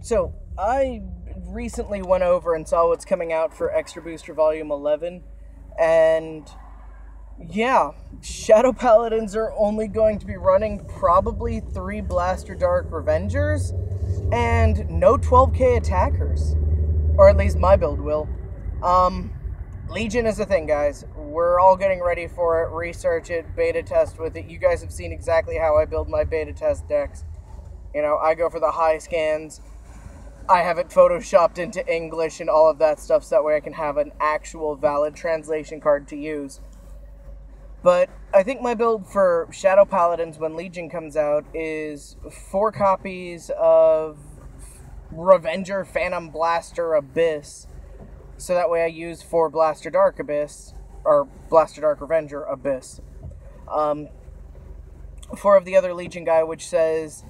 So, I recently went over and saw what's coming out for Extra Booster Volume 11, and yeah, Shadow Paladins are only going to be running probably 3 Blaster Dark Revengers, and no 12k attackers. Or at least my build will. Um, Legion is a thing, guys. We're all getting ready for it, research it, beta test with it. You guys have seen exactly how I build my beta test decks. You know, I go for the high scans. I have it photoshopped into English and all of that stuff so that way I can have an actual valid translation card to use. But I think my build for Shadow Paladins when Legion comes out is 4 copies of Revenger Phantom Blaster Abyss. So that way I use 4 Blaster Dark Abyss, or Blaster Dark Revenger Abyss. 4 of the other Legion guy, which says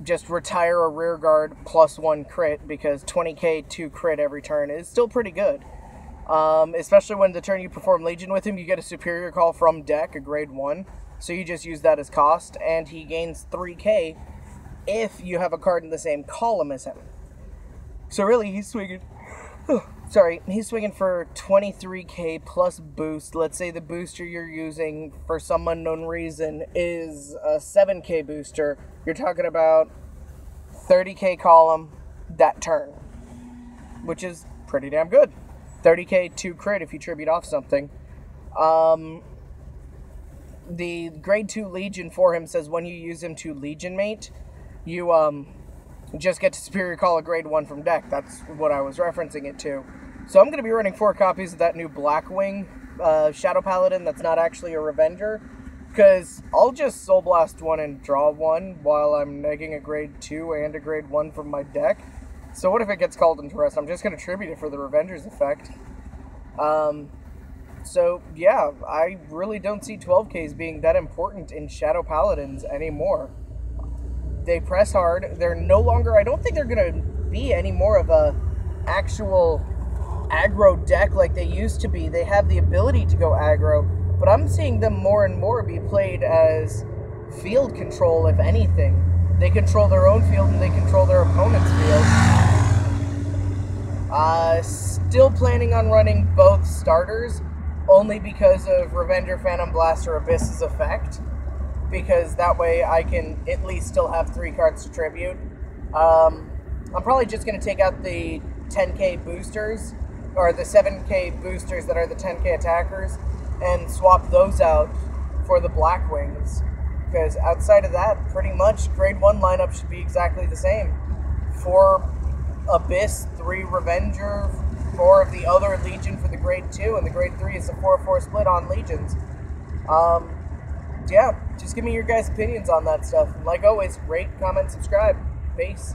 just retire a rear guard plus 1 crit, because 20k 2 crit every turn is still pretty good. Especially when the turn you perform Legion with him, you get a superior call from deck, a grade 1. So you just use that as cost, and he gains 3k if you have a card in the same column as him. So really, he's swinging... he's swinging for 23k plus boost. Let's say the booster you're using, for some unknown reason, is a 7k booster. You're talking about 30k column that turn, which is pretty damn good. 30k 2 crit if you tribute off something. The grade 2 Legion for him says when you use him to Legion mate, you just get to superior call a grade 1 from deck. That's what I was referencing it to. So I'm going to be running 4 copies of that new Blackwing Shadow Paladin that's not actually a Revenger, because I'll just Soul Blast 1 and draw 1 while I'm negging a grade 2 and a grade 1 from my deck. So what if it gets called into rest? I'm just going to tribute it for the Revenger's effect. So yeah, I really don't see 12Ks being that important in Shadow Paladins anymore. They press hard. They're no longer... I don't think they're going to be any more of a actual aggro deck like they used to be. They have the ability to go aggro, but I'm seeing them more and more be played as field control, if anything. They control their own field and they control their opponent's field. Still planning on running both starters, only because of Revenger Phantom Blaster Abyss's effect. Because that way I can at least still have 3 cards to tribute. I'm probably just going to take out the 10k boosters, or the 7k boosters that are the 10k attackers, and swap those out for the Blackwings. Because outside of that, pretty much grade 1 lineup should be exactly the same. 4 Abyss, 3 Revenger, 4 of the other Legion for the grade 2, and the grade 3 is a 4-4 split on Legions. Yeah, just give me your guys' opinions on that stuff. And like always, rate, comment, subscribe. Peace.